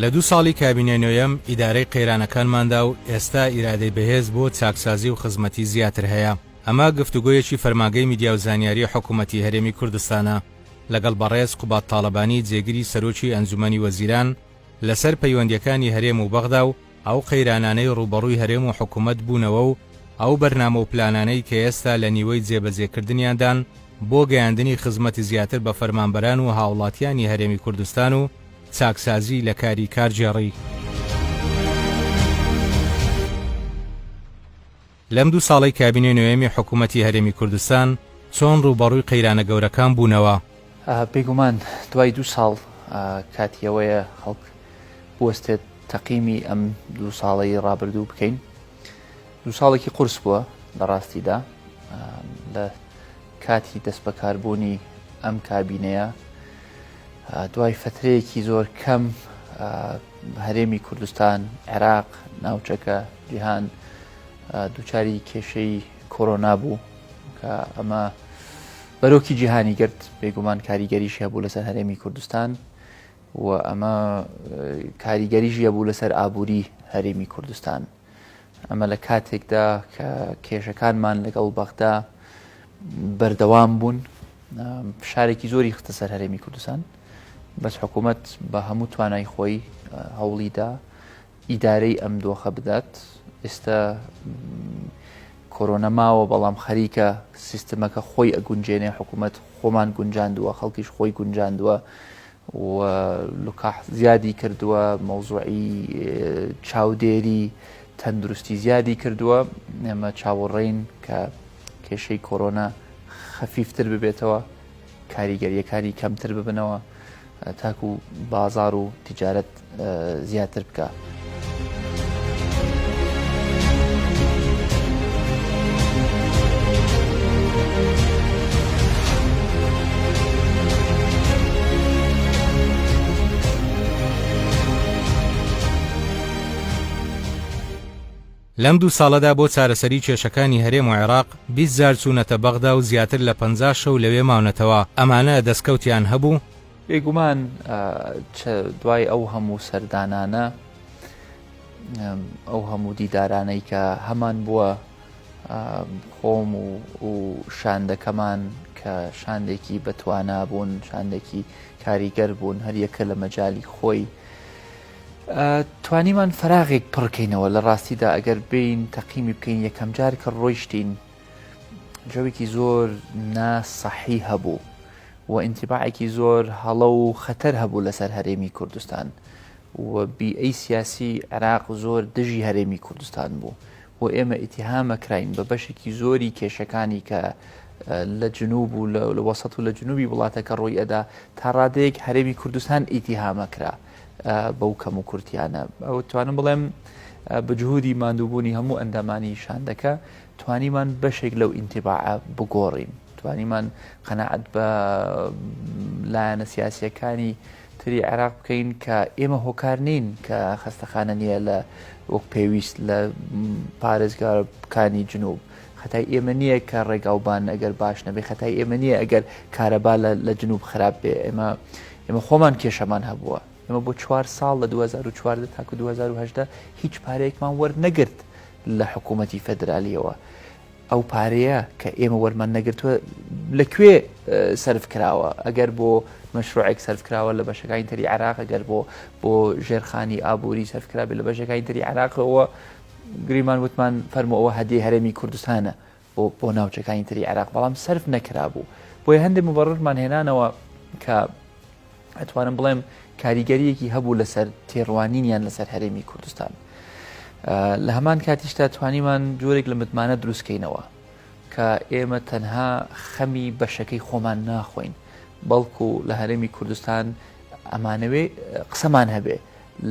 لە 2 ساڵی کابینە نوێیەم ئیدارەی قەیرانەکانماندا و ئێستا ئیرادەی بەهێز بۆ چاکسازی و خزمەتی زیاتر هەیە. ئەمە گفتوگۆیەکی فەرمانگەی میدیا و زانیاری حکوومەتی هەرێمی کوردستانە لەگەڵ بەڕێز قوبات تاڵەبانی جێگیری سەرۆکی ئەنجومەنی وەزیران لەسەر پەیوەندیەکانی هەرێم و بەغدا و ئەو قەیرانانەی ڕوبەڕووی هەرێم و حکوومەت بوونەوە و ئەو بەرنامە و پلانانەی کە ئێستا لە نیوەی جێبەجێکردنیاندان بۆ گەیاندنی خزمەتی زیاتر بە فەرمانبەران و هاوڵاتیانی هەرێمی کوردستان و چاکسازی لە کاری کارجێڕی. لەم 2 ساڵی کابینە نوێیەمی حکوومەتی هەرێمی کوردستان چۆن ڕوبەڕووی قەیرانە گەورەکان بوونەوە؟ بێگومان دوای 2 ساڵ کاتیەوەیە خەڵک بوەستێت تەقیمی ئەم 2 ساڵەی ڕابردوو بکەین. 2 ساڵێکی قورس بووە لە ڕاستیدا لە کاتی دەست بەکاربوونی ئەم کابینەیە دوای فترەیەکی زۆر کەم هەرێمی کوردستان، عێراق، ناوچەکە، جیهان دووچاری کێشەی کۆرۆنا بوو کە ئەمە بەرۆکی جیهانی گرت. بێگومان کاریگەریش هەبوو لەسەر هەرێمی کوردستان و ئەمە کاریگەریش هەبوو لەسەر ئابووری هەرێمی کوردستان. ئەمە لە کاتێکدا کە کێشەکانمان لەگەڵ بەغدا بەردەوام بوون، فشارێکی زۆری خستە سەر هەرێمی کوردستان، بەس حکوومەت بە هەموو توانای خۆی هەوڵیدا ئیدارەی ئەم دۆخە بدات. ئێستا کۆرۆنا ماوە بەڵام خەریکە سیستەمەکە خۆی ئەگونجێنێ، حکوومەت خۆمان گونجاندووە، خەڵکیش خۆی گونجاندووە و لوکاح زیادی کردووە، مەوزوعی چاودێری تەندروستی زیادی کردووە. ئێمە چاوەڕێین کە کێشەی کۆرۆنا خەفیفتر ببێتەوە، کاریگەریەکانی کەمتر ببنەوە، تاکو بازار و تیجارەت زیاتر بکە. لەم 2 ساڵەدا بۆ چارەسەری کێشەکانی هەرێم و عێراق 20,000 چوونەتە بەغدا و زیاتر لە 50 شەو لەوێ ماونەتەوە. ئەمانە دەستکەوتیان هەبوو؟ بێگومان دوای ئەو هەموو سەردانانە، ئەو هەموو دیدارانەی کە هەمان بووە، خۆم و شاندەکەمان کە شاندێکی بەتوانا بوون، شاندێکی کاریگەر بوون، هەریەکە لە مەجای خۆی توانیمان فراغێک پڕکەینەوە. لە ڕاستیدا ئەگەر بین تەقیمی بکەین یەکەم جار کە ڕۆیشتین جەوێکی زۆر ناسەحی هەبوو و ئینتیباعێکی زۆر هەڵە و خەتەر هەبوو لەسەر هەرێمی کوردستان و بیئەی سیاسی عێراق زۆر دژی هەرێمی کوردستان بوو و ئێمە ئیتیهامەکراین بە بەشێکی زۆری کێشەکانی کە لە جنوب و لە وەسەط و لە جنوبی وڵاتەکە ڕۆی ئەدا تا ڕادەیەک هەرێمی کوردستان ئیتیهامەکرا بەو کەم و کورتیانە. ئەو توانم بڵێم بەجهودی ماندووبوونی هەموو ئەندامانی شاندەکە توانیمان بەشێک لەو ئینتیباعە بگۆڕین، توانیمان قەناعەت بە لایەنە سیاسیەکانی تری عێراق بکەین کە ئێمە هۆکار نین کە خەستەخانە نییە لە وەک پێویست لە پارێزگارەکانی جنوب. خەتای ئێمە نییە کە ڕێگاوبان ئەگەر باش نەبێ، خەتای ئێمە نییە ئەگەر کارەبا لە جنوب خراپ بێ. ئێمە خۆمان کێشەمان هەبووە. ئێمە بۆ 4 ساڵ لە 2014 تاکو 2018 هیچ پارەیەکمان وەرنەگرت لە حکوومەتی فەدرالیەوە. ئەو پارەیە کە ئێمە وەرمان نەگرتووە لەکوێ سەرف کراوە؟ ئەگەر بۆ مەشروعێک سەرف کراوە لە بەشەکانی تری عێراق، ئەگەر بۆ ژێرخانی ئابووری سەرف کرا بێ لە بەشەکانی تری عێراقەوە، گریمان وتمان فەرمووەوە هەدیە هەرێمی کوردستانە بۆ ناوچەکانی تری عێراق، بەڵام سەرف نەکرابوو. بۆیە هەندێک مبەڕڕمان هێنانەوە کە ئەتوانم بڵێم کاریگەریەکی هەبوو لەسەر تێڕوانینیان لەسەر هەرێمی کوردستان. لە هەمان کاتیشتا توانیمان جۆرێک لە متمانە دروستکەینەوە کە ئێمە تەنها خەمی بەشەکەی خۆمان ناخۆین، بەڵکو لە هەرێمی کوردستان ئەمانەوێ قسەمان هەبێ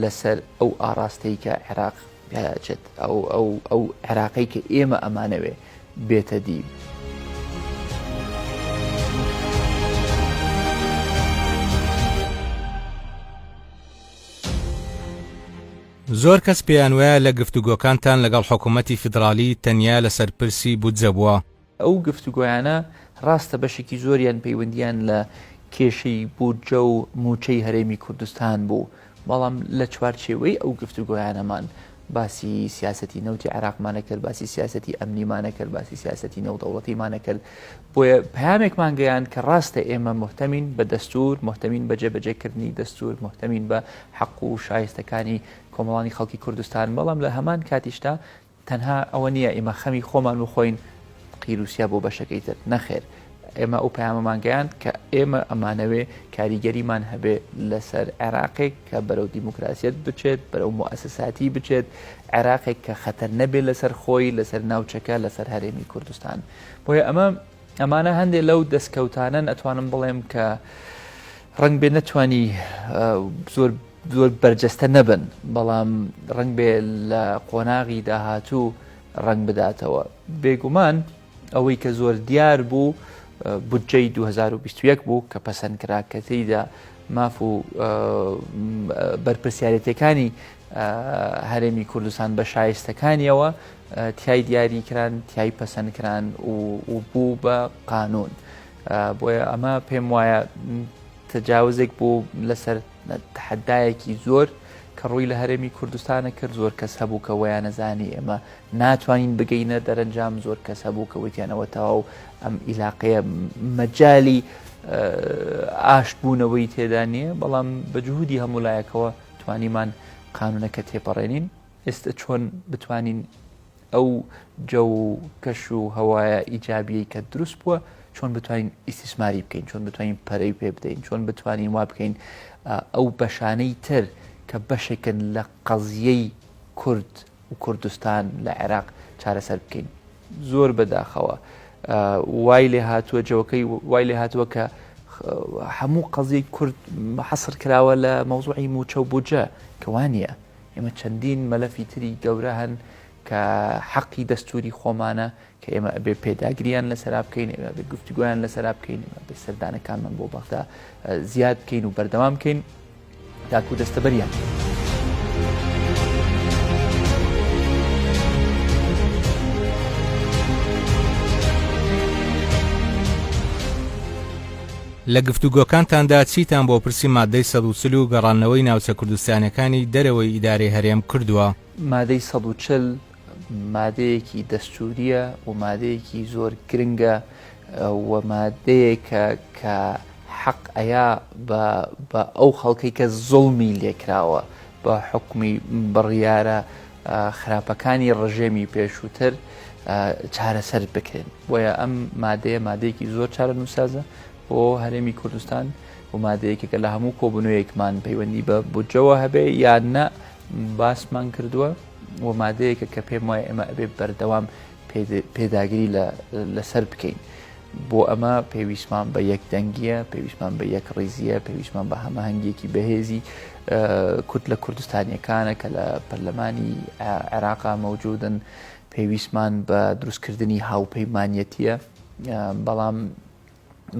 لەسەر ئەو ئاراستەی کە عێراق پێچێت، ئەو عێراقی کە ئێمە ئەمانەوێ بێتە دی. زۆر کەس پێیان وایە لە گفتوگۆکانتان لەگەڵ حکوومەتی فیدرالی تەنیا لەسەر پرسی بودجە بووە. ئەو گفتوگۆیانە ڕاستە بەشێکی زۆریان پەیوەندیان لە کێشەی بودجە و موچەی هەرێمی کوردستان بوو، بەڵام لە چوارچێوەی ئەو گفتوگۆیانەمان باسی سیاسەتی نەوتی عێراقمانە کرد، باسی سیاسەتی ئەمنیمانە کرد، باسی سیاسەتی نێودەوڵەتیمانە کرد. بۆیە پەیامێکمان گەیاند کە ڕاستە ئێمە مهتەمین بە دەستور، مهتەمین بە جێبەجێکردنی دەستور، مهتەمین بە حەق و شایستەکانی کۆمەڵانی خەڵکی کوردستان، بەڵام لە هەمان کاتیشدا تەنها ئەوە نییە ئێمە خەمی خۆمان بخۆین قیروسیا بۆ بەشەکەی تر، نەخێر. ئێمە ئەو پەیامەمان گەیاند کە ئێمە ئەمانەوێ کاریگەریمان هەبێ لەسەر عێراقێک کە بەرەو دیموکراسیەت بچێت، بەرەو موسساتی بچێت، عێراقێک کە خەتەر نەبێت لەسەر خۆی، لەسەر ناوچەکە، لەسەر هەرێمی کوردستان. بۆیە ئەمانە هەندێک لەو دەستکەوتانن ئەتوانم بڵێم کە ڕەنگ بێ نەتوانی زۆر بەرجەستە نەبن، بەڵام ڕەنگ بێ لە قۆناغی داهاتوو ڕەنگ بداتەوە. بێگومان ئەوەی کە زۆر دیار بوو بودجەی 2021 بوو کە پەسەندکرا کە تێیدا ماف و بەرپرسیارەتەکانی هەرێمی کوردستان بە شایستەکانیەوە تیای دیاریکران، تیای پەسەندکران و بوو بە قانون. بۆیە ئەمە پێم وایە تەجاوزێک بوو لەسەر تەحەدایەکی زۆر کە ڕووی لە هەرێمی کوردستانە کرد. زۆر کەس هەبوو کە وەیان نەزانی ئێمە ناتوانین بگەینە دەرەنجام، زۆر کەس هەبوو کە وتیانەوە تەواو ئەم ئیلاقەیە مەجالی ئاشتبوونەوەی تێدا نییە، بەڵام بە جوهودی هەموو لایەکەوە توانیمان قانونەکە تێپەڕێنین. ئێستا چۆن بتوانین ئەو جە و کەش و هەوایە ئیجابیەی کە دروست بووە چۆن بتوانین ئیستیسماری بکەین، چۆن بتوانین پەرەی پێ بدەین، چۆن بتوانین وا بکەین ئەو بەشانەی تر کە بەشێکن لە قەزیەی کورد و کوردستان لە عێراق چارەسەر بکەین. زۆر بەداخەوە وای لێ هاتووە جەوەکەی وای لێ هاتووە کە هەموو قەزیەی کورد حەسر کراوە لە مەوزوعی موچە و بوجە، کە وانە. ئێمە چەندین مەلەفی تری گەورە هەن کە حەقی دەستوری خۆمانە کە ئێمە ئەبێ پێداگریان لەسەرا بکەین، ئێمە بێ گفتوگویان لەسەرا بکەین، ئێمە بێ سەردانەکانمان بۆ بەغدا زیاد بکەین و بەردەوام بکەین تاکو دەستەبەریان. لە گفتوگۆکانتاندا چیتان بۆ پرسی مادەی 140 و گەڕانەوەی ناوچە کوردستانەکانی دەرەوەی ئیدارەی هەرێم کردووە؟ مادەی 140 مادەیەکی دەستوریە و مادەیەکی زۆر گرنگە و مادەیەکە کە حەق ئەیا بە ئەو خەڵکی کە زوڵمی لێکراوە بە حکمی بڕیارە خراپەکانی ڕژێمی پێشووتر چارەسەر بکرێن. بۆیە ئەم مادەیەکی زۆر چارە نووسازە بۆ هەرێمی کوردستان و مادەیەکێکە لە هەموو کۆبوونەوەیەکمان پەیوەندی بە بودجەوە هەبێ یان نە باسمان کردووە و مادەیەکە کە پێم وایە ئێمە ئەبێ بەردەوام پێداگیری لەسەر بکەین. بۆ ئەمە پێویستمان بە یەک دەنگیە، پێویستمان بە یەک ڕێزیە، پێویستمان بە هەماهەنگێکی بەهێزی کورد لە کوردستانیەکانە کە لە پەرلەمانی عێراقا مەوجودن، پێویستمان بە دروستکردنی هاوپەیمانیەتیە. بەڵام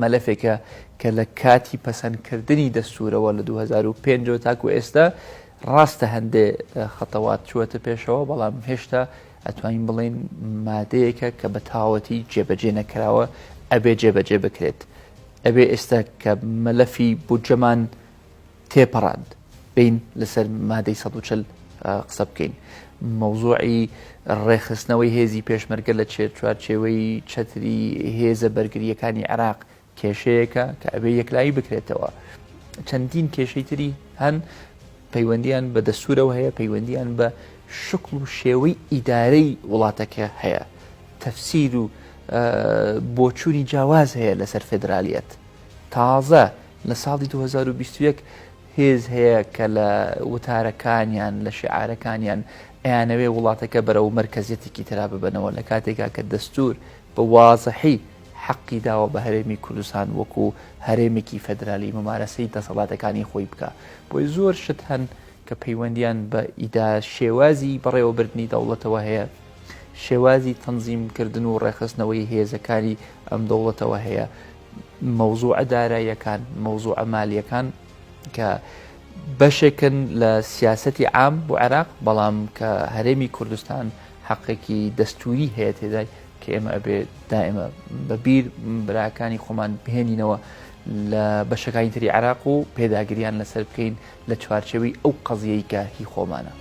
مەلەفێکە کە لە کاتی پەسەندکردنی دەستورەوە لە 2005 تاکو ئێستا ڕاستە هەندێ خەتەوات چوەتە پێشەوە، بەڵام هێشتا ئەتوانین بڵێن مادەیەکە کە بە تاوەتی جێبەجێ نەکراوە ئەبێ جێبەجێ بکرێت. ئەبێ ئێستا کە مەلەفی بودجەمان تێپەڕاند بین لەسەر مادەی 140 قسە بکەین. مەوزوعی ڕێخستنەوەی هێزی پێشمەرگە لە چوارچێوەی چەتری هێزە بەرگریەکانی عێراق کێشەیەکە کە ئەبێ یەکلایی بکرێتەوە. چەندین کێشەی تری هەن پەیوەندیان بە دەستورەوە هەیە، پەیوەندیان بە شکل و شێوەی ئیدارەی وڵاتەکە هەیە، تەفسیر و بۆچوونی جیاواز هەیە لەسەر فێدرالیەت. تازە لە ساڵی 2021 هێز هەیە کە لە وتارەکانیان لە شعارەکانیان ئەیانەوێ وڵاتەکە بەرەو مەرکەزیەتێکی ترا ببنەوە لە کاتێکا کە دەستور بە وازەحی حەقی داوە بە هەرێمی کوردستان وەکو هەرێمێکی فێدرالی ممارەسەی دەسەڵاتەکانی خۆی بکە. بۆی زۆر شت هەن کە پەیوەندیان بە شێوازی بەڕێوەبردننی دەوڵەتەوە هەیە، شێوازی تەنزیمکردن و ڕێخستنەوەی هێزەکانی ئەم دەوڵەتەوە هەیە، مەوزوعە داراییەکان، مەوزوعە مالیەکان کە بەشێکن لە سیاسەتی عام بۆ عێراق، بەڵام کە هەرێمی کوردستان حەقێکی دەستوری هەیە تێدای کە ئێمە ئەبێ دائمە بەبیر براکانی خۆمان بهێنینەوە لە بەشەکانی تری عێراق و پێداگریان لەسەر بکەین لە چوارچێوەی ئەو قەزیەی کە هی خۆمانە.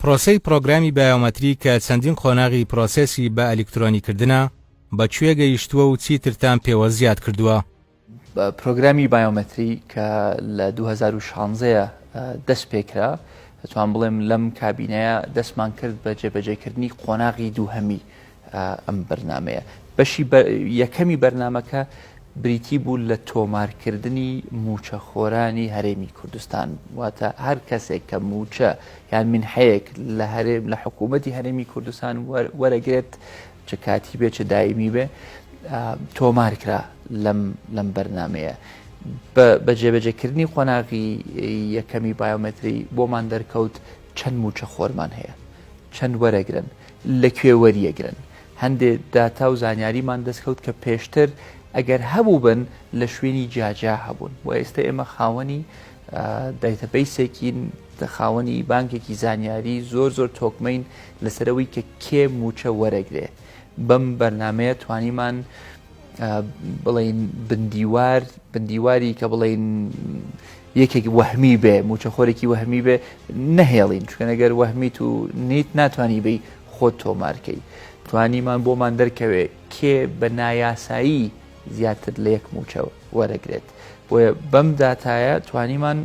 پرۆسەی پرۆگرامی بایۆمەتری کە چەندین قۆناغی پرۆسێسی بە ئەلیکترۆنیکردنە بەکوێ گەیشتووە و چیترتان پێوە زیاد کردووە؟ پرۆگرامی بایۆمەتری کە لە 2016 دەست پێکرا دەتوان بڵێم لەم کابینەیە دەستمان کرد بە جێبەجێکردنی قۆناغی دووهەمی ئەم بەرنمەیە. بەشی یەکەمی بەرنمەکە بریتی بوو لە تۆمارکردنی موچەخۆرانی هەرێمی کوردستان، واتە هەر کەسێک کە موچە یان منحەیەک لە حکوومەتی هەرێمی کوردستان وەرەگرێت چ کاتی بێ چ دایمی بێ تۆمارکرا لەم بەرنمەیە. بە جێبەجێکردنی قۆناغی یەکەمی بایۆمەتری بۆمان دەرکەوت چەند موچەخۆرمان هەیە، چەند وەرەگرن، لەکوێ وەریەگرن. هەندێک داتا و زانیاریمان دەستکەوت کە پێشتر ئەگەر هەبوو بن لە شوێنی جاجا هەبوون و ئێستا ئێمە خاوەنی دایتەبەیسێکین، خاوەنی بانکێکی زانیاری زۆر تۆکمەین لەسەرەوەی کە کێ موچە وەرەگرێ. بەم بەرنمەیە توانیمان بڵین بندیواری کە بڵین یەکێک وەهمی بێ، موچەخۆرێکی وەهمی بێ نەهێڵین، چونکە ئەگەر وەهمیت و نیت ناتوانی بی خۆت تۆمارکەی. توانیمان بۆمان دەرکەوێ کێ بە نایاسایی زیاتر لە یەک موچە وەرەگرێت. بۆیە بەم داتایە توانیمان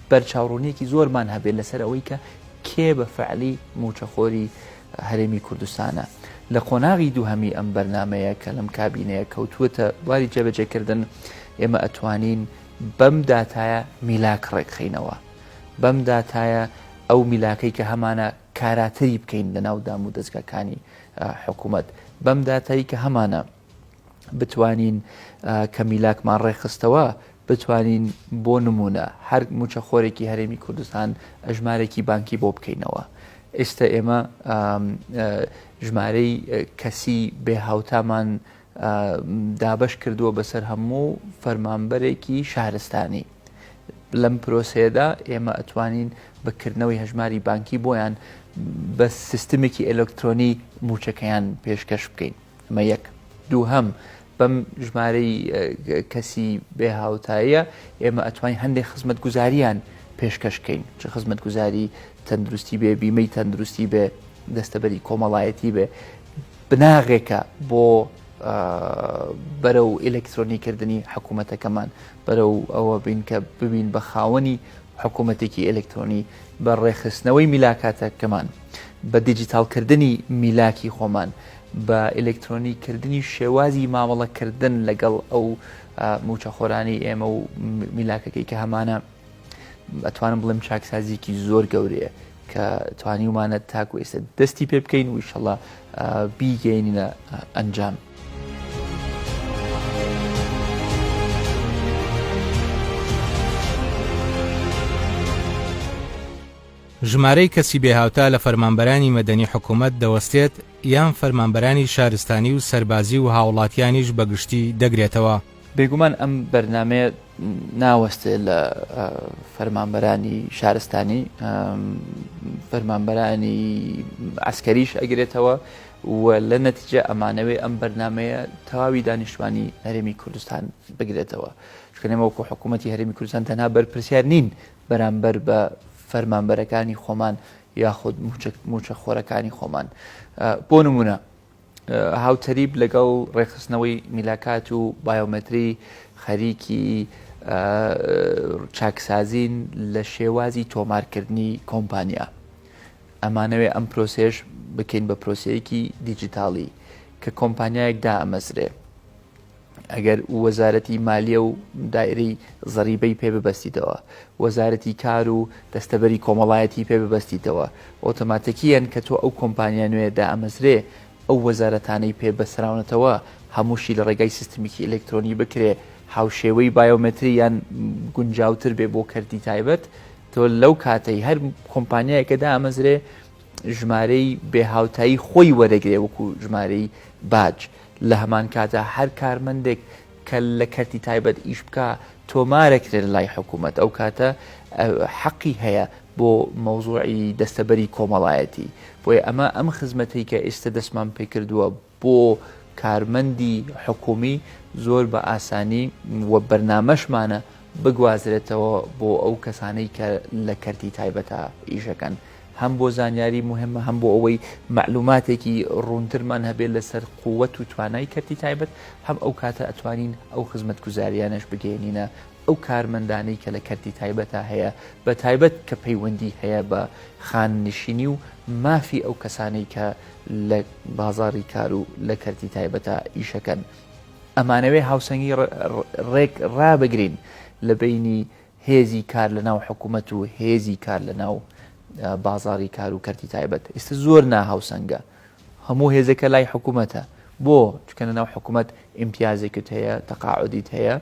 بەرچاوڕوونیەکی زۆرمان هەبێت لەسەر ئەوەی کە کێ بە فعلی موچەخۆری هەرێمی کوردستانە. لە قۆناغی دووهەمی ئەم بەرنمەیە کە لەم کابینەیە کەوتووەتە بواری جێبەجێکردن، ئێمە ئەتوانین بەم داتایە میلاک ڕێکخینەوە، بەم داتایە ئەو میلاکەی کە هەمانە کاراتری بکەین لە ناو دام و دەستگاکانی حکوومەت، بەم داتایی کە هەمانە بتوانین کە میلاکمان ڕێخستەوە بتوانین بۆ نمونە هەر موچەخۆرێکی هەرێمی کوردستان ئەژمارێکی بانکی بۆ بکەینەوە. ئێستا ئێمە ژمارەی کەسی بێهاوتامان دابش کردووە بەسەر هەموو فەرمانبەرێکی شارستانی. لەم پرۆسەیەدا ئێمە ئەتوانین بەکردنەوەی هەژماری بانکی بۆیان بە سیستمێکی ئەلکترۆنی موچەکەیان پێشکەش بکەین. ئەمە یەک. دووهەم، بەم ژمارەی کەسی بێهاوتاییە ئێمە ئەتوانین هەندێک خزمەت گوزاریان پێشکەشکەین، چه خزمەت گوزاری تەندروستی بێ، بیمەی تەندروستی بێ، دەستەبەری کۆمەڵایەتی بێ، بناغێکە بۆ بەرەو ئێلکترۆنیکردنی حکوومەتەکەمان، بەرەو ئەوە بین کە ببین بە خاوەنی حکوومەتێکی ئێلکترۆنی، بە ڕێخستنەوەی میلاکاتەکەمان، بە دیجیتالکردنی میلاکی خۆمان، بە ئێلکترۆنیکردنی شێوازی مامەڵەکردن لەگەڵ ئەو موچەخۆرانی ئێمە و میلاکەکەی کە هەمانە ئەتوانم بڵێم چاکسازیکی زۆر گەورەیە کە توانیمانە تاکو ئێستا دەستی پێ بکەین و ئینشەڵڵا بیگەینە ئەنجام. ژمارەی کەسی بێهاوتا لە فەرمانبەرانی مەدەنی حکوومەت دەوەستێت یان فەرمانبەرانی شارستانی و سەربازی و هاوڵاتیانیش بەگشتی دەگرێتەوە؟ بێگومان ئەم بەرنمەیە ناوەستێ لە فەرمانبەرانی شارستانی، فەرمانبەرانی عسکەریش ئەگرێتەوە و لە نەتیجە ئەمانەوێ ئەم بەرنمەیە تەواوی دانیشتوانی هەرێمی کوردستان بگرێتەوە. چکەنێمە وەکو حکوومەتی هەرێمی کوردستان تەنها بەرپرسیار نین بەرامبەر بە فەرمانبەرەکانی خۆمان یاخود موچەخۆرەکانی خۆمان. بۆ نمونە هاوتەریب لەگەڵ ڕێخستنەوەی میلاکات و بایۆمەتری خەریکی چاکسازین لە شێوازی تۆمارکردنی کۆمپانیا. ئەمانەوێ ئەم پرۆسێش بکەین بە پرۆسەیەکی دیجیتاڵی کە کۆمپانیایەک دائەمەزرێ. ئەگەر وەزارەتی مالیە و دایرەی زەریبەی پێ ببەستیتەوە، وەزارەتی کار و دەستەبەری کۆمەڵایەتی پێ ببەستیتەوە، ئۆتۆماتیکیان کە تۆ ئەو کۆمپانیا نوێ دائەمەزرێ ئەو وەزارەتانەی پێ بەسراونەتەوە هەمووشی لە ڕێگای سیستمیکی ئێلکترۆنی بکرێ، هاوشێوەی بایۆمەتری یان گونجاوتر بێ بۆ کەرتی تایبەت. تۆ لەو کاتەی هەر کۆمپانیایەکە دائەمەزرێ ژمارەی بێهاوتایی خۆی وەرەگرێ وەکو ژمارەی باج. لە هەمان کاتە هەر کارمەندێک کە لە کەرتی تایبەت ئیش بکە تۆمارەکرێت لای حکوومەت، ئەو کاتە حەقی هەیە بۆ مەوزوعی دەستەبەری کۆمەڵایەتی بۆیە ئەم خزمەتەی کە ئێستا دەستمان پێ کردووە بۆ کارمەندی حکومی زۆر بە ئاسانی و بەرنامەشمانە بگوازرێتەوە بۆ ئەو کەسانەی کە لە کەرتی تایبەتە ئیشەکەن هەم بۆ زانیاری مهمە هەم بۆ ئەوەی معلوماتێکی ڕوونترمان هەبێت لەسەر قووەت و توانای کەرتی تایبەت هەم ئەو کاتە ئەتوانین ئەو خزمەت گوزاریانەش بگەێنینە ئەو کارمەندانەی کە لە کەرتی تایبەتە هەیە بە تایبەت کە پەیوەندی هەیە بە خاننشینی و مافی ئەو کەسانەی کە لە بازاڕی کار و لە کەرتی تایبەتە ئیشەکەن ئەمانەوێ هاوسەنگی ڕێک ڕابگرین لە بینی هێزی کار لە ناو حکوومەت و هێزی کار لە ناو بازاڕی کار و کەرتی تایبەت ئێستا زۆر ناهاوسەنگە هەموو هێزەکە لای حکوومەتە بۆ چکە لە ناو حکوومەت ئیمتیازێکت هەیە تەقاعدیت هەیە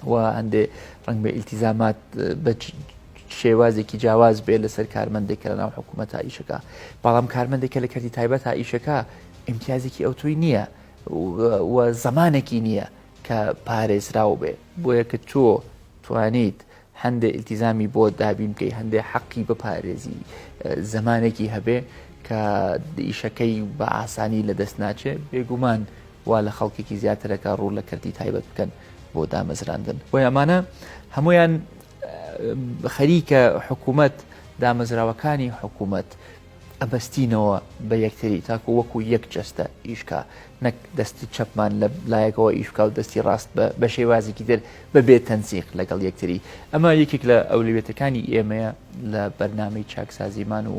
و هەندێ ڕنگ بە ئیلتیزامات بە شێوازێکی جیاواز بێ لەسەر کارمەندێکە لە ناو حکوومەتە ئیشەکە بەڵام کارمەندێکە لە کەرتی تایبەتە ئیشەکە ئیمتیازێکی ئەوتۆی نییە و زەمانێکی نییە کە پارێزراو بێ بۆیە کە تۆ توانیت هەندێ ئیلتیزامی بۆ دابین بکەی هەندێ حەقی بپارێزی زەمانێکی هەبێ کە ئیشەکەی بە ئاسانی لە دەست ناچێت بێگومان وا لە خەڵکێکی زیاترەکە ڕوو لە کەرتی تایبەت بکەن بۆ دامەزراندن بۆیە ئەمانە هەمویان خەریکە حکوومەت دامەزراوەکانی حکوومەت ئەبەستینەوە بە یەکتری تاکو وەکو یەک جەستە ئیشکا نەک دەستی چەپمان لە لایەکەوە ئیشکا و دەستی ڕاست بە شێوازێکی در بەبێت تەنسیق لەگەڵ یەکتری ئەمە یەکێک لە ئەولویەتەکانی ئێمەیە لە بەرنامەی چاکسازیمان و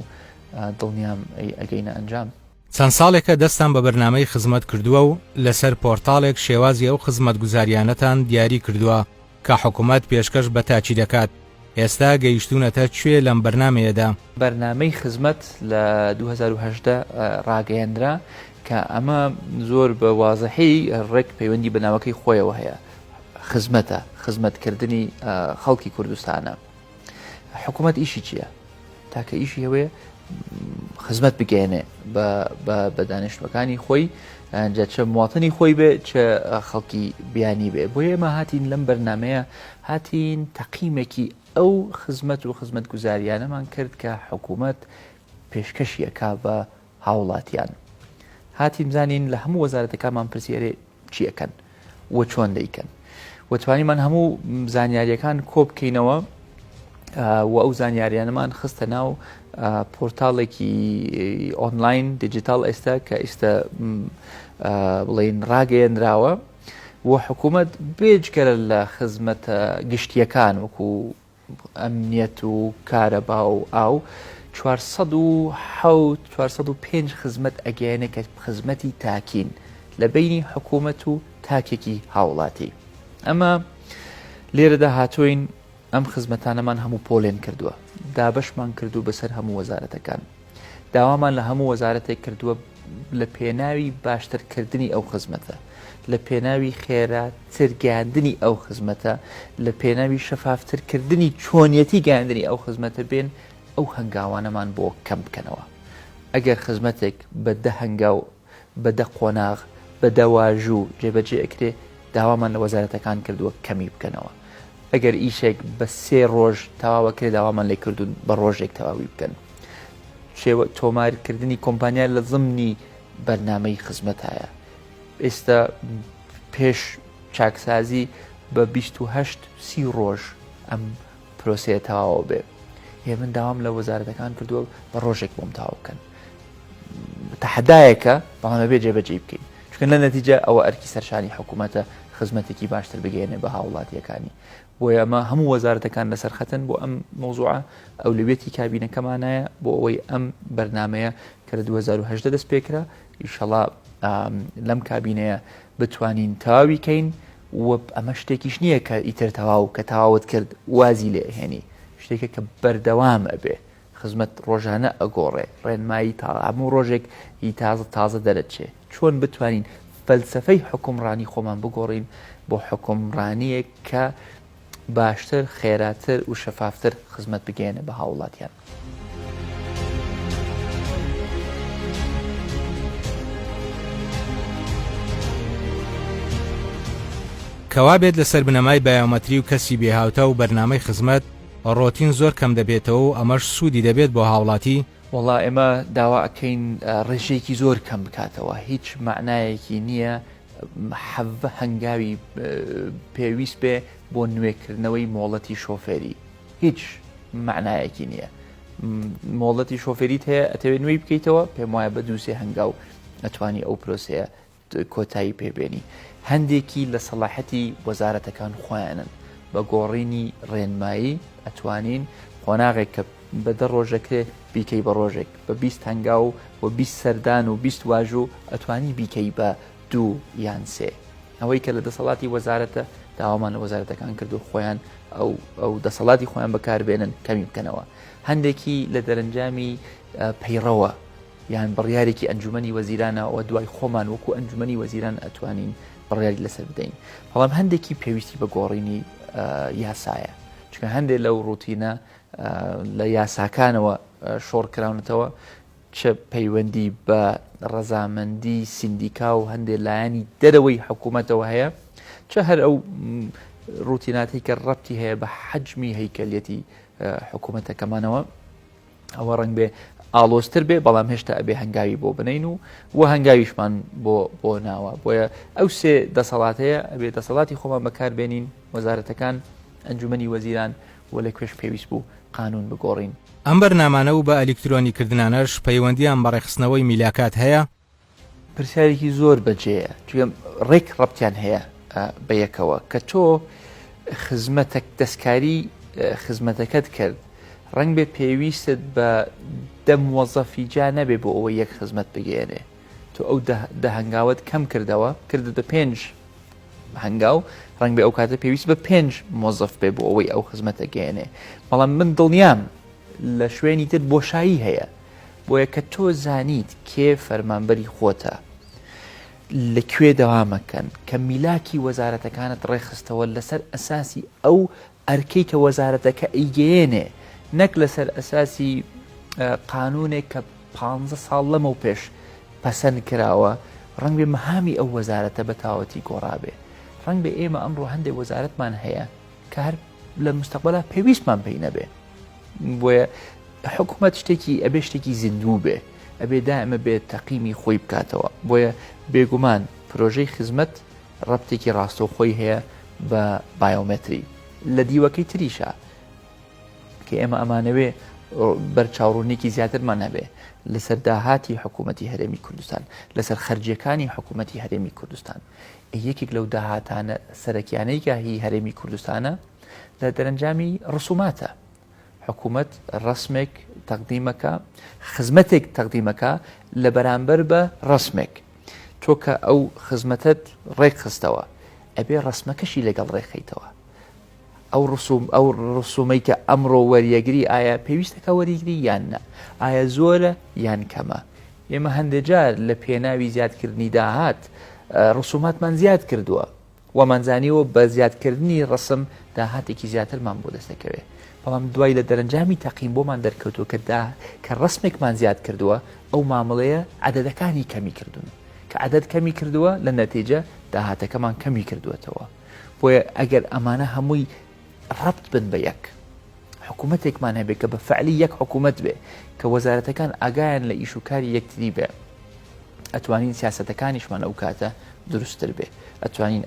دڵنیام ئەگەینە ئەنجام چەند ساڵێکە دەستان بە بەرنامەی خزمەت کردووە و لەسەر پۆرتاڵێک شێوازی ئەو خزمەت گوزاریانەتان دیاری کردووە کە حکوومەت پێشکەش بە تاچی دەکات ئێستا گەیشتونەتە کوێ لەم بەرنامەیەدا بەرنامەی خزمەت لە 2010 ڕاگەیاندرا کە ئەمە زۆر بە وازەحی ڕێک پەیوەندی بەناوەکەی خۆیەوە هەیە خزمەتە خزمەتکردنی خەڵکی کوردستانە حکوومەت ئیشی چییە تاکە ئیشی هەوەیە خزمەت بگەێنێ بە دانیشتوەکانی خۆی جا چه مواتنی خۆی بێ چه خەڵکی بیانی بێ بۆ ئێمە هاتین لەم بەرنامەیە هاتین تەقیمێکی ئەو خزمەت و خزمەت گوزاریانەمان کرد کە حکوومەت پێشکەشیەکا بە هاوڵاتیان هاتیم زانین لە هەموو وەزارەتەکانمان پرسیارێ چیەکەن وە چۆن دەیکەن وەتوانیمان هەموو زانیاریەکان کۆ بکەینەوە و ئەو زانیاریانەمان خستە ناو پۆرتاڵێکی ئۆنلاین دیجیتال ئێستا کە ئێستا بڵێن ڕاگەیەندراوە و حکوومەت بێجگەرە لە خزمەتە گشتیەکان وەکو ئەمنیەت و کارەبا و ئاو 405 خزمەت ئەگەیەنە کە خزمەتی تاکین لە بینی حکوومەت و تاکێکی هاوڵاتی ئەمە لێرەدا هاتوین ئەم خزمەتانەمان هەموو پۆلێن کردووە دابشمان کردو بەسەر هەموو وەزارەتەکان داوامان لە هەموو وەزارەتێک کردووە لە پێناوی باشترکردنی ئەو خزمەتە لە پێناوی خێراتر گەیاندنی ئەو خزمەتە لە پێناوی شەفافترکردنی چۆنیەتی گەیاندنی ئەو خزمەتە بێن ئەو هەنگاوانەمان بۆ کەم بکەنەوە ئەگەر خزمەتێک بە دە هەنگاو بە دە قۆناغ بە دە واژوو جێبەجێ ئەکرێ داوامان لە وەزارەتەکان کردووە کەمی بکەنەوە ئەگەر ئیشێک بە 3 ڕۆژ تەواوە کرد داوامان لێ کردوون بە ڕۆژێک تەواوی بکەن تۆمارکردنی کۆمپانیا لە ضمنی بەرنامەی خزمەتایە ئێستا پێش چاکسازی بە 28-30 ڕۆژ ئەم پرۆسەیە تەواوە بێ هێ من داوام لە وەزارەتەکان کردووە بە ڕۆژێک بۆم تەواو بکەن تەحەدایەکە بەڵام بێ جێبەجێ بکەین چونکە لە نەتیجە ئەوە ئەرکی سەرشانی حکوومەتە خزمەتێکی باشتر بگەێنێ بە هاوڵاتیەکانی بۆیە ئەمە هەموو وەزارەتەکان لەسەر خەتن بۆ ئەم مۆزوعە ئەولویەتی کابینەکەمانایە بۆ ئەوەی ئەم بەرنامەیە کە لە 2010 دەست پێکرا ئینشەڵا لەم کابینەیە بتوانین تەواوی کەین و ئەمە شتێکیش نییە کە ئیتر تەواو کە تەواوت کرد وازی لێ هێنی شتێکە کە بەردەوام ئەبێ خزمەت ڕۆژانە ئەگۆڕێ ڕێنمایی هەموو ڕۆژێک هی تازە دەرەچێ چۆن بتوانین فەلسەفەی حکومڕانی خۆمان بگۆڕین بۆ حکومڕانیەک کە باشتر خێراتر و شەفافتر خزمەت بگەێنە بە هاوڵاتیان کەوا بێت لەسەر بنەمای بایۆمەتری و کەسی بێهاوتە و بەرنامەی خزمەت ڕۆتین زۆر کەم دەبێتەوە و ئەمەش سوودی دەبێت بۆ هاوڵاتی. وڵا ئێمە داوا ئەکەین ڕێژەیەکی زۆر کەم بکاتەوە، هیچ معنایەکی نییە حەڤە هەنگاوی پێویست بێ بۆ نوێکردنەوەی مۆڵەتی شۆفێری، هیچ معنایەکی نییە. مۆڵەتی شۆفێریت هەیە ئەتەوێت نوێی بکەیتەوە، پێم وایە بە دووسێ هەنگاو ئەتوانی ئەو پرۆسەیە کۆتایی پێبێنی. هەندێکی لە سەلاحەتی وەزارەتەکان خۆیانن بە گۆڕینی ڕێنمایی ئەتوانین قۆناغێک کە بە 10 ڕۆژەکە بیکەی بە ڕۆژێک بە 20 هەنگاو و 20 سەردان و 20 واژوو ئەتوانی بیکەی بە 2 یان 3. ئەوەی کە لە دەسەڵاتی وەزارەتە داوامان لە وەزارەتەکان کردو خۆیان ئەو دەسەڵاتی خۆیان بەکاربێنن کەمی بکەنەوە. هەندێکی لە دەرەنجامی پەیڕەوە یان بڕیارێکی ئەنجومەنی وەزیرانە و دوای خۆمان وەکو ئەنجومەنی وەزیران ئەتوانین بڕیاری لەسەر بدەین. بەڵام هەندێکی پێویستی بە گۆڕینی یاسایە، چونکە هەندێک لەو ڕوتینە لە یاساکانەوە شۆڕکراونەتەوە، چه پەیوەندی بە ڕەزامەندی سیندیکا و هەندێک لایەنی دەرەوەی حکوومەتەوە هەیە، چه هەر ئەو ڕوتیناتی کە ڕەبتی هەیە بە حەجمی هەیکەلیەتی حکوومەتەکەمانەوە، ئەوە ڕەنگ بێ ئاڵۆستر بێ، بەڵام هێشتا ئەبێ هەنگاوی بۆ بنین و هەنگاویشمان بۆ ناوە. بۆیە ئەو سێ دەسەڵات هەیە، ئەبێ دەسەڵاتی خۆمان بەکاربێنین، وەزارەتەکان، ئەنجومەنی وەزیران و لە کوێش پێویست بوو قانون بگۆڕین. ئەم بەرنامانە و بە ئەلیکترۆنی کردنانەش پەیوەندیان بەڕێخستنەوەی میلاکات هەیە؟ پرسیارێکی زۆر بەجێیە، چونکە ڕێک ڕەبتیان هەیە بە یەکەوە کە تۆ خزمەتەک دەستکاری خزمەتەکەت کرد، ڕەنگ بێ پێویستت بە 10 موەزەفی جا نەبێ بۆ ئەوە یەک خزمەت بگێنێ. تۆ ئەو هەنگاوت کەم کردەوە، کردت بە 5 هەنگاو، ڕەنگ بێ ئەو کاتە پێویست بە 5 مۆزەف بێ بۆ ئەوەی ئەو خزمەتە گەێنێ. بەڵام من دڵنیام لە شوێنی تر بۆشایی هەیە، بۆیە کە تۆ زانیت کێ فەرمانبەری خۆتە، لەکوێ دەوامەکەن، کە میلاکی وەزارەتەکانت ڕێخستەوە لەسەر ئەساسی ئەو ئەرکەی کە وەزارەتەکە ئەیگەێنێ، نەک لەسەر ئەساسی قانونێک کە 15 ساڵ لەمە و پێش پەسەند کراوە، ڕەنگ بێ مەهامی ئەو وەزارەتە بە تاوەتی گۆڕابێ. ڕەنگ بێ ئێمە ئەمڕۆ هەندێک وەزارەتمان هەیە کە هەر لە مستەقبەلا پێویستمان پێی نەبێ. بۆیە حکوومەت شتێکی ئەبێ شتێکی زیندوو بێ، ئەبێ دائمە بێت تەقیمی خۆی بکاتەوە. بۆیە بێگومان پرۆژەی خزمەت ڕەبتێکی ڕاستەوخۆی هەیە بە بایۆمەتری لە دیوەکەی تریشە کە ئێمە ئەمانەوێ بەرچاوڕوونێکی زیاترمان هەبێ لەسەر داهاتی حکوومەتی هەرێمی کوردستان، لەسەر خەرجیەکانی حکوومەتی هەرێمی کوردستان. یەکێک لەو داهاتانە سەرەکیانەی هی هەرێمی کوردستانە لە دەرەنجامی ڕسوماتە. حکوومەت ڕسمێک تەقدیمەکە، خزمەتێک تەقدیمەکە لە بەرامبەر بە ڕسمێک. تۆ کە ئەو خزمەتت ڕێک خستەوە، ئەبێ ڕسمەکەشی لەگەڵ ڕێکخەیتەوە. ئەو ڕسومەی کە ئەمڕۆ وەریەگری ئایا پێویستەکە وەریگری یان نە، ئایا زۆرە یان کەمە. ئێمە هەندێک جار لە پێناوی زیادکردنی داهات ڕسوماتمان زیاد کردووە، وەمانزانیەوە بە زیادکردنی ڕسم داهاتێکی زیاترمان بۆ دەستەکەوێت. بەڵام دوای لە دەرەنجامی تەقیم بۆمان دەرکەوتووە کە ڕسمێکمان زیاد کردووە، ئەو مامەڵەیە عەدەدەکانی کەمی کردوون، کە عەدەد کەمی کردووە لە نەتیجە داهاتەکەمان کەمی کردووەتەوە. بۆیە ئەگەر ئەمانە هەمووی ڕەبت بن بە یەک، حکوومەتێکمان هەبێت کە بە فعلی یەک حکوومەت بێ، کە وەزارەتەکان ئاگایان لە ئیشوکاری یەکتری بێ، ئەتوانین سیاسەتەکانیشمان ئەو کاتە دروستتر بێ، ئەتوانین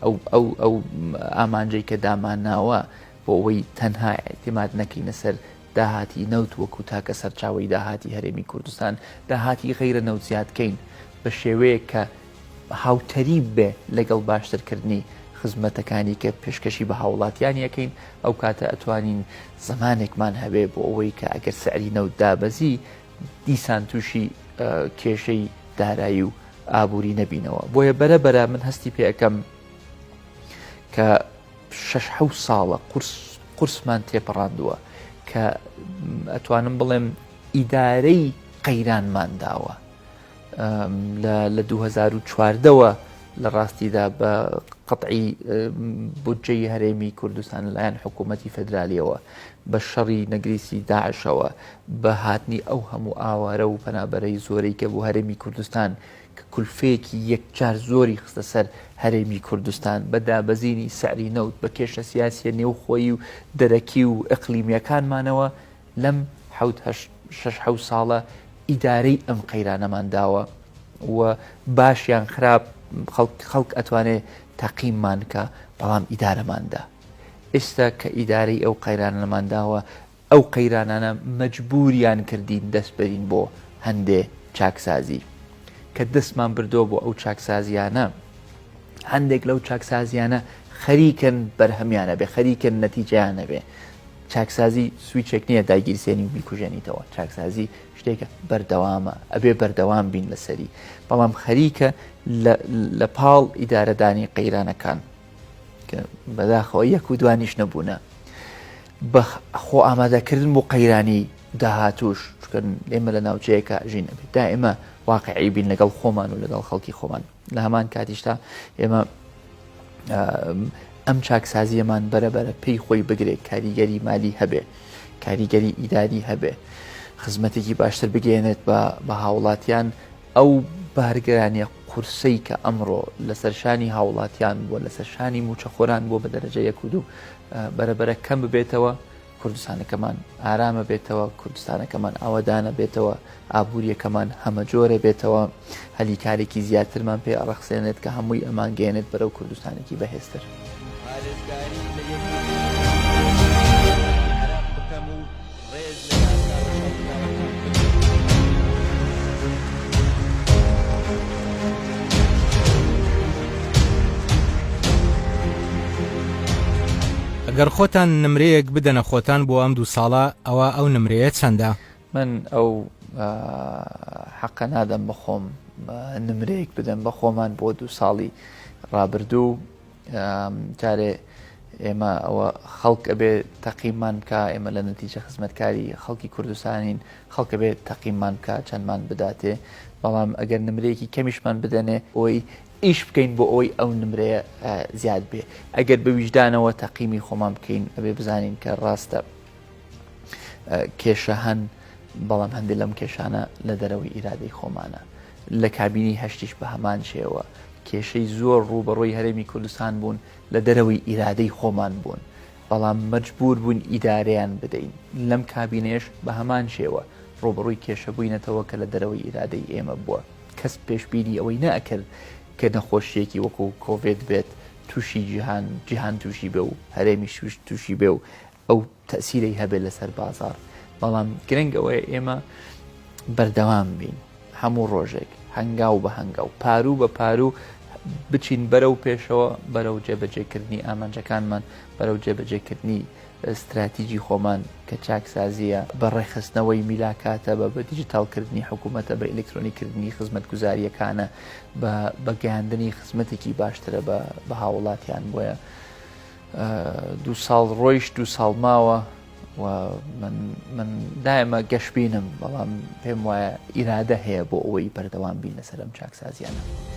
ئەو ئامانجەی کە داماناوە بۆ ئەوەی تەنها ئێتیماد نەکەینە سەر داهاتی نەوت وەکو تاکە سەرچاوی داهاتی هەرێمی کوردستان، داهاتی غەیرە نەوت زیادکەین بە شێوەیە کە هاوتەری بێ لەگەڵ باشترکردنی خزمەتەکانی کە پێشکەشی بە هاوڵاتیان یەکەین. ئەو کاتە ئەتوانین زمانێکمان هەبێ بۆ ئەوەی کە ئەگەر سعری نەوت دابەزی دیسان تووشی کێشەی دارایی و ئابووری نەبینەوە. بۆیە بەرەبەرە من هەستی پێ ئەەکەم کە 6 ساڵە قورسمان تێپەڕاندووە کە ئەتوانم بڵێم ئیدارەی قەیرانمان داوە لە 2014ەوە لە ڕاستیدا بە قەتعی بودجەی هەرێمی کوردستان لەلایەن حکوومەتی فەدرالیەوە بە شەڕی نەگریسی داعشەوە بە هاتنی ئەو هەموو ئاوارە و پەنابەرەی زۆرەی کە بۆ هەرێمی کوردستان کە کولفەیەکی یەکجار زۆری خستە سەر هەرێمی کوردستان بە دابەزینی سعری نەوت بە کێشە سیاسیە نێوخۆیی و دەرەکی و ئەقلیمیەکانمانەوە لەم 6 ساڵە ئیدارەی ئەم قەیرانەمان داوە و باشیان خراپ خەڵک ئەتوانێت تەقیممان کە بەڵام ئیدارەماندا ئێستا کە ئیدارەی ئەو قەیرانەمان داوە ئەو قەیرانانە مەجبوریان کردین دەست بەرین بۆ هەندێ چاکسازی کە دەستمان بردۆ بۆ ئەو چاکسازیانە هەندێک لەو چاکسازیانە خەریکن بەرهەمیانە بێ خەریکن نەتیجەیانە بێ چاکسازی سویچێک نییە داگیرسێنی و بیکوژێنیتەوە چاکسازی شتێکە بەردەوامە ئەبێ بەردەوام بین لەسەری بەڵام خەریکە لە پاڵ ئیدارەدانی قەیرانەکان کە بەداخەوە یەک و دوانیش نەبوونە بە خۆ ئامادەکردن بۆ قەیرانی داهاتوش چکەن ئێمە لە ناوچەیەکە ژین ئەبێت دا ئێمە واقعی بین لەگەڵ خۆمان و لەگەڵ خەڵکی خۆمان لە هەمان کاتیشتا ئێمە ئەم چاکسازیەمان بەرەبەرە پێی خۆی بگرێت کاریگەری مالی هەبێ کاریگەری ئیداری هەبێ خزمەتێکی باشتر بگەێنێت بە هاوڵاتیان ئەو بارگەرانیە قورسەی کە ئەمڕۆ لەسەرشانی هاوڵاتیان بۆ لەسەرشانی موچەخۆران بۆ بە دەرەجە 1 و 2 بەرەبەرە کەم ببێتەوە کوردستانەکەمان ئارامە بێتەوە کوردستانەکەمان ئاوەدانە بێتەوە ئابوووریەکەمان هەمە جۆرە بێتەوە هەلیکارێکی زیاترمان پێ ئەڕەخسێنێت کە هەمووی ئەمان گەێنێت بەرەو کوردستانێکی بەهێزتر. ئەگەر خۆتان نمرەیەک بدەنە خۆتان بۆ ئەم 2 ساڵە ئەوە ئەو نمرەیە چەندە؟ من ئەو حەقە نادەم بەخۆم نمرەیەک بدەم بە خۆمان بۆ 2 ساڵی ڕابردوو جارێ ئێمە ئەوە خەڵک ئەبێ تەقیممان بکە ئێمە لە نەتیجە خزمەتکاری خەڵکی کوردستانین خەڵکە بێت تەقیممان بکە چەندمان بداتێ بەڵام ئەگەر نمرەیەکی کەمیشمان بدەنێ ئەوەی ئیش بکەین بۆ ئەوەی ئەو نمرەیە زیاد بێ ئەگەر بە ویژدانەوە تەقیمی خۆمان بکەین ئەبێ بزانین کە ڕاستە کێشە هەن بەڵام هەندێک لەم کێشانە لە دەرەوەی ئیرادەی خۆمانە لە کابینی هەشتیش بە هەمان شێوە کێشەی زۆر ڕوبەڕۆی هەرێمی کوردستان بوون لە دەرەوەی ئیرادەی خۆمان بوون بەڵام مەجبور بوون ئیدارەیان بدەین لەم کابینێش بە هەمان شێوە ڕوبەڕووی کێشە بووینەتەوە کە لە دەرەوەی ئیرادەی ئێمە بووە کەس پێشبینی ئەوەی نەئەکرد کە نەخۆشیەکی وەکو کۆڤێد بێت تووشی جیهان تووشی بێ و هەرێمی تووشی بێ و ئەو تەسیرەی هەبێت لەسەر بازار بەڵام گرنگەوەی ئێمە بەردەوام بین هەموو ڕۆژێک هەنگاو بە هەنگاو پاروو بە پاروو بچین بەرەو پێشەوە بەرەو جێبەجێکردنی ئامانجەکانمان بەرەو جێبەجێکردنی استراتیجی خۆمان کە چاکسازیە بە ڕێخستنەوەی میلاکاتە بە دیجیتالکردنی حکوومەتە بە ئلکترۆنیکردنی خزمەت گوزاریەکانە بە گەیاندنی خزمەتێکی باشترە بە هاوڵاتیان بۆیە 2 ساڵ ڕۆیشت 2 ساڵ ماوە و من دائمە گەشببینم بەڵام پێم وایە ئیرادە هەیە بۆ ئەوەی بەردەوام بین لەسەر ئەم چاکسازیانە.